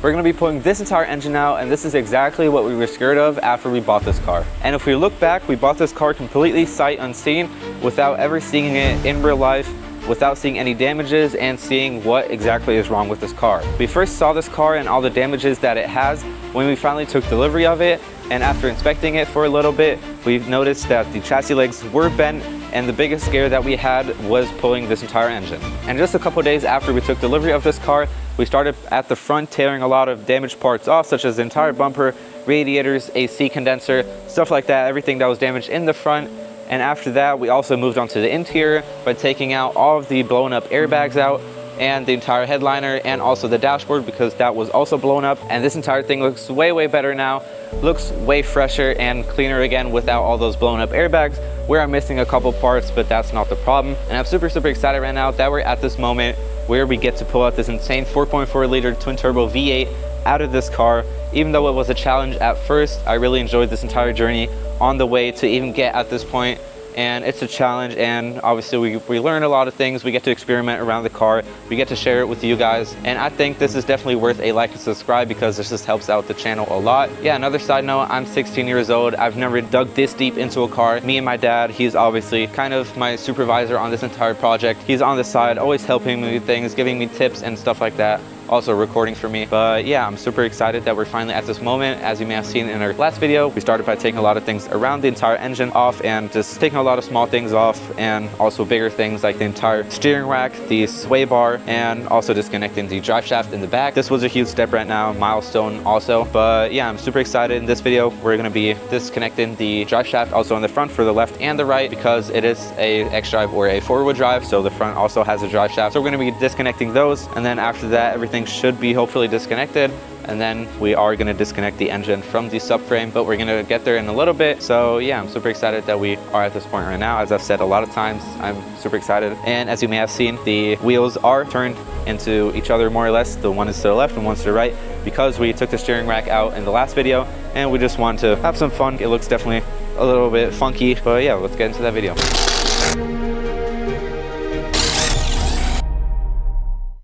We're going to be pulling this entire engine out, and this is exactly what we were scared of after we bought this car. And if we look back, we bought this car completely sight unseen, without ever seeing it in real life, without seeing any damages and seeing what exactly is wrong with this car. We first saw this car and all the damages that it has when we finally took delivery of it, and after inspecting it for a little bit, we've noticed that the chassis legs were bent, and the biggest scare that we had was pulling this entire engine. And just a couple days after we took delivery of this car, we started at the front tearing a lot of damaged parts off, such as the entire bumper, radiators, AC condenser, stuff like that, everything that was damaged in the front. And after that, we also moved on to the interior by taking out all of the blown up airbags out, and the entire headliner, and also the dashboard, because that was also blown up. And this entire thing looks way better now, looks way fresher and cleaner again without all those blown up airbags. We are missing a couple parts, but that's not the problem. And I'm super excited right now that we're at this moment where we get to pull out this insane 4.4 liter twin turbo V8 out of this car. Even though it was a challenge at first, I really enjoyed this entire journey on the way to even get at this point. And it's a challenge, and obviously we learn a lot of things. We get to experiment around the car, we get to share it with you guys, and I think this is definitely worth a like and subscribe, because this just helps out the channel a lot. Yeah, another side note, I'm 16 years old. I've never dug this deep into a car. Me and my dad, he's obviously kind of my supervisor on this entire project. He's on the side, always helping me with things, giving me tips and stuff like that, also recording for me. But yeah, I'm super excited that we're finally at this moment. As you may have seen in our last video, we started by taking a lot of things around the entire engine off, and just taking a lot of small things off, and also bigger things like the entire steering rack, the sway bar, and also disconnecting the drive shaft in the back. This was a huge step right now, milestone also. But yeah, I'm super excited. In this video, we're going to be disconnecting the drive shaft also on the front for the left and the right, because it is a X-Drive or a four-wheel drive, so the front also has a drive shaft. So we're going to be disconnecting those, and then after that, everything should be hopefully disconnected, and then we are going to disconnect the engine from the subframe, but we're going to get there in a little bit. So yeah, I'm super excited that we are at this point right now. As I've said a lot of times, I'm super excited. And as you may have seen, the wheels are turned into each other more or less. The one is to the left and one's to the right, because we took the steering rack out in the last video and we just wanted to have some fun. It looks definitely a little bit funky, but yeah, let's get into that video.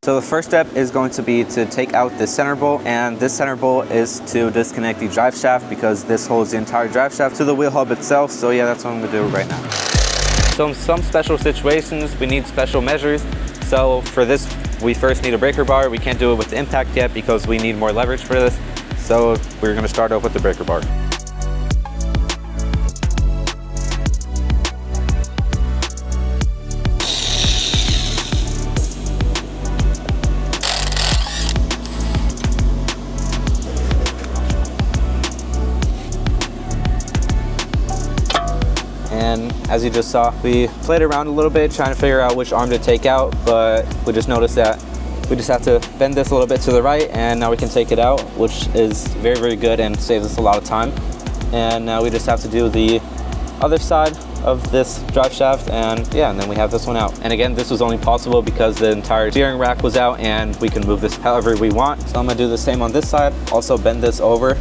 So the first step is going to be to take out the center bolt, and this center bolt is to disconnect the drive shaft, because this holds the entire drive shaft to the wheel hub itself. So yeah, that's what I'm gonna do right now. So in some special situations, we need special measures. So for this, we first need a breaker bar. We can't do it with the impact yet because we need more leverage for this. So we're gonna start off with the breaker bar. And as you just saw, we played around a little bit trying to figure out which arm to take out, but we just noticed that we just have to bend this a little bit to the right, and now we can take it out, which is very good and saves us a lot of time. And now we just have to do the other side of this drive shaft, and yeah, and then we have this one out. And again, this was only possible because the entire steering rack was out, and we can move this however we want. So I'm gonna do the same on this side, also bend this over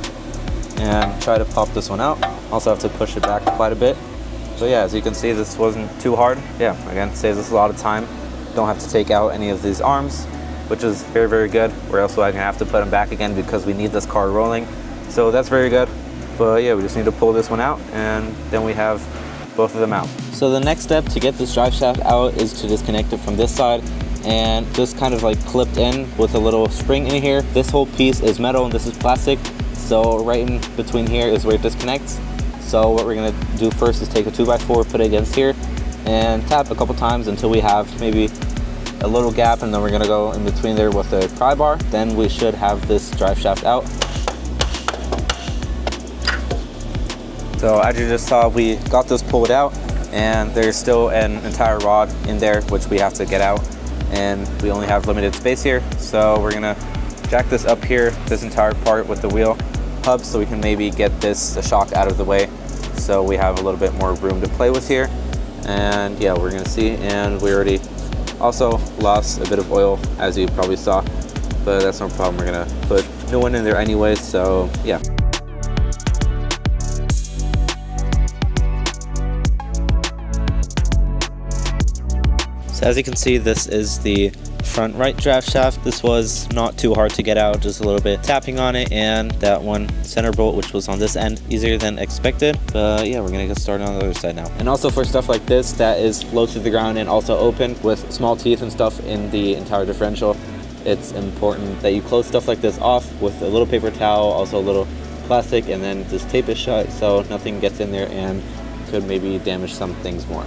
and try to pop this one out. Also have to push it back quite a bit. So yeah, as you can see, this wasn't too hard. Yeah, again, saves us a lot of time. Don't have to take out any of these arms, which is very good. Or else I'm gonna have to put them back again because we need this car rolling. So that's very good. But yeah, we just need to pull this one out, and then we have both of them out. So the next step to get this drive shaft out is to disconnect it from this side, and just kind of like clipped in with a little spring in here. This whole piece is metal and this is plastic. So right in between here is where it disconnects. So what we're gonna do first is take a 2x4, put it against here, and tap a couple times until we have maybe a little gap, and then we're gonna go in between there with a pry bar. Then we should have this drive shaft out. So as you just saw, we got this pulled out, and there's still an entire rod in there which we have to get out, and we only have limited space here. So we're gonna jack this up here, this entire part with the wheel hub, so we can maybe get the shock out of the way, so we have a little bit more room to play with here. And yeah, we're gonna see. And we already also lost a bit of oil, as you probably saw, but that's no problem. We're gonna put a new one in there anyway, so yeah. So as you can see, this is the front right draft shaft. This was not too hard to get out, just a little bit tapping on it, and that one center bolt, which was on this end, easier than expected. But yeah, we're gonna get started on the other side now. And also for stuff like this that is low to the ground and also open with small teeth and stuff in the entire differential, it's important that you close stuff like this off with a little paper towel, also a little plastic, and then just tape it shut so nothing gets in there and could maybe damage some things more.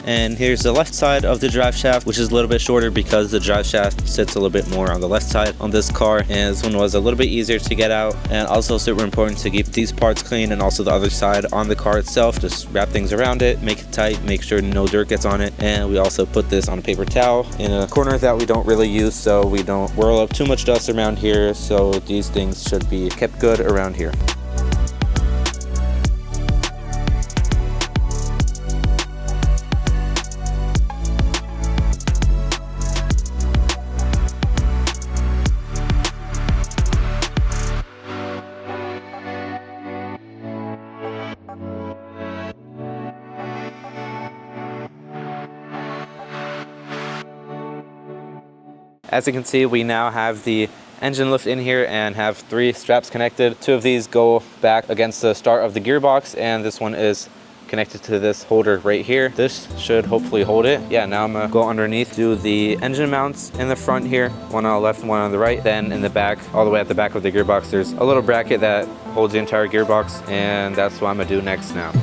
And here's the left side of the drive shaft, which is a little bit shorter because the drive shaft sits a little bit more on the left side on this car, and this one was a little bit easier to get out. And also super important to keep these parts clean, and also the other side on the car itself. Just wrap things around it, make it tight, make sure no dirt gets on it. And we also put this on a paper towel in a corner that we don't really use so we don't whirl up too much dust around here, so these things should be kept good around here. As you can see, we now have the engine lift in here and have 3 straps connected. 2 of these go back against the start of the gearbox, and this one is connected to this holder right here. This should hopefully hold it. Yeah, now I'm gonna go underneath, do the engine mounts in the front here, one on the left and one on the right. Then in the back, all the way at the back of the gearbox, there's a little bracket that holds the entire gearbox, and that's what I'm gonna do next now.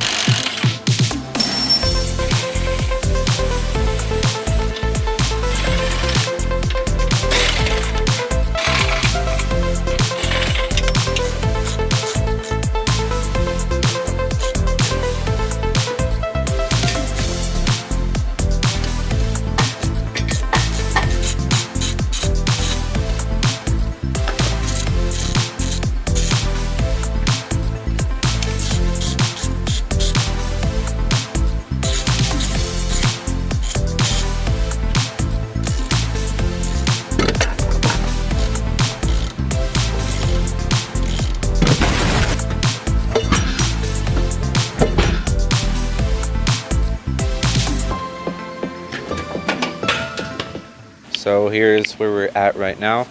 So here's where we're at right now.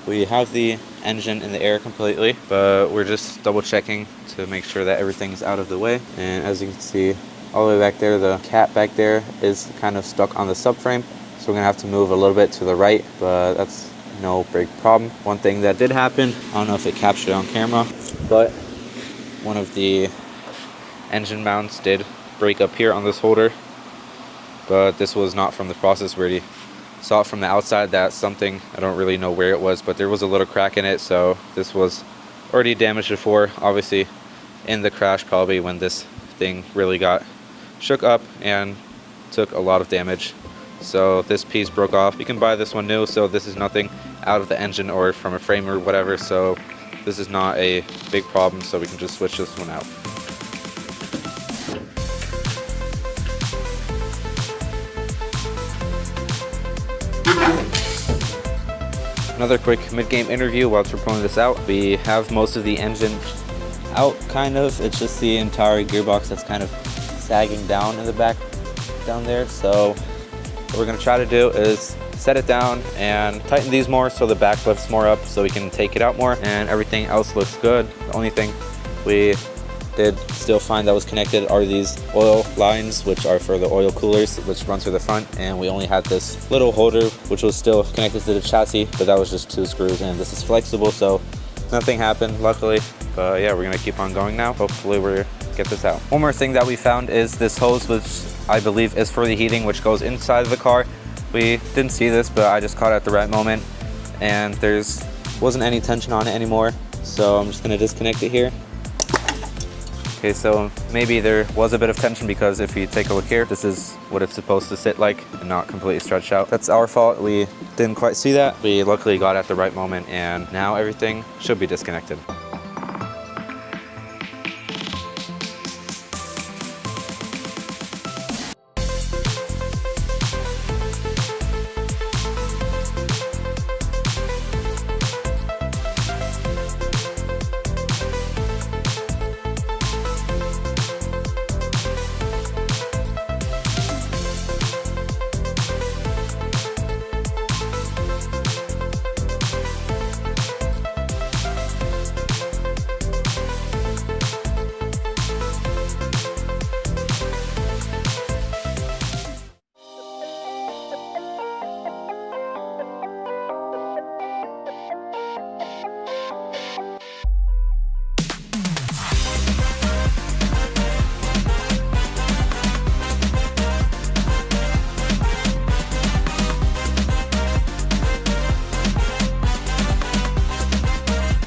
We have the engine in the air completely, but we're just double checking to make sure that everything's out of the way. And as you can see, all the way back there, the cap back there is kind of stuck on the subframe. So we're gonna have to move a little bit to the right, but that's no big problem. One thing that did happen, I don't know if it captured on camera, but one of the engine mounts did break up here on this holder, but this was not from the process. We already saw it from the outside that something, I don't really know where it was, but there was a little crack in it, so this was already damaged before, obviously in the crash probably when this thing really got shook up and took a lot of damage. So this piece broke off. You can buy this one new, so this is nothing out of the engine or from a frame or whatever, so this is not a big problem, so we can just switch this one out. Another quick mid-game interview whilst we're pulling this out. We have most of the engine out, kind of. It's just the entire gearbox that's kind of sagging down in the back down there. So what we're gonna try to do is set it down and tighten these more so the back lifts more up so we can take it out more, and everything else looks good. The only thing we did still find that was connected are these oil lines, which are for the oil coolers, which run through the front, and we only had this little holder which was still connected to the chassis, but that was just 2 screws, and this is flexible, so nothing happened luckily. But yeah, we're gonna keep on going now. Hopefully we're get this out. One more thing that we found is this hose, which I believe is for the heating, which goes inside of the car. We didn't see this, but I just caught it at the right moment, and there's wasn't any tension on it anymore, so I'm just gonna disconnect it here. Okay, so maybe there was a bit of tension, because if you take a look here, this is what it's supposed to sit like and not completely stretched out. That's our fault. We didn't quite see that. We luckily got it at the right moment, and now everything should be disconnected.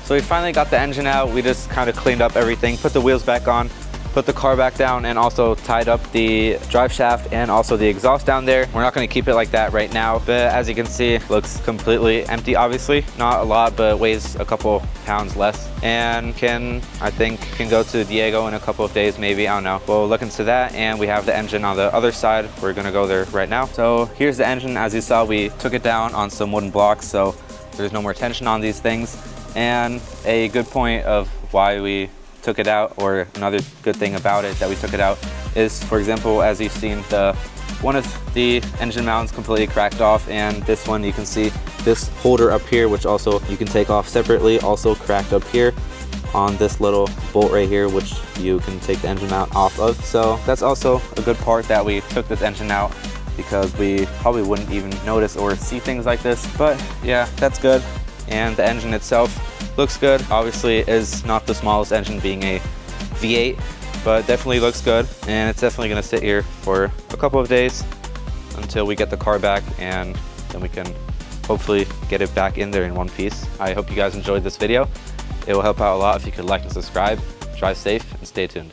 So we finally got the engine out. We just kind of cleaned up everything, put the wheels back on, put the car back down, and also tied up the drive shaft and also the exhaust down there. We're not going to keep it like that right now, but as you can see, it looks completely empty, obviously. Not a lot, but weighs a couple pounds less, and I think can go to Diego in a couple of days, maybe, I don't know. We'll look into that, and we have the engine on the other side. We're gonna go there right now. So here's the engine. As you saw, we took it down on some wooden blocks, so there's no more tension on these things. And a good point of why we took it out, or another good thing about it that we took it out, is, for example, as you've seen, one of the engine mounts completely cracked off, and this one, you can see this holder up here, which also you can take off separately, also cracked up here on this little bolt right here, which you can take the engine mount off of. So that's also a good part that we took this engine out, because we probably wouldn't even notice or see things like this. But yeah, that's good. And the engine itself looks good. Obviously it is not the smallest engine, being a V8, but definitely looks good. And it's definitely gonna sit here for a couple of days until we get the car back, and then we can hopefully get it back in there in one piece. I hope you guys enjoyed this video. It will help out a lot if you could like and subscribe. Drive safe and stay tuned.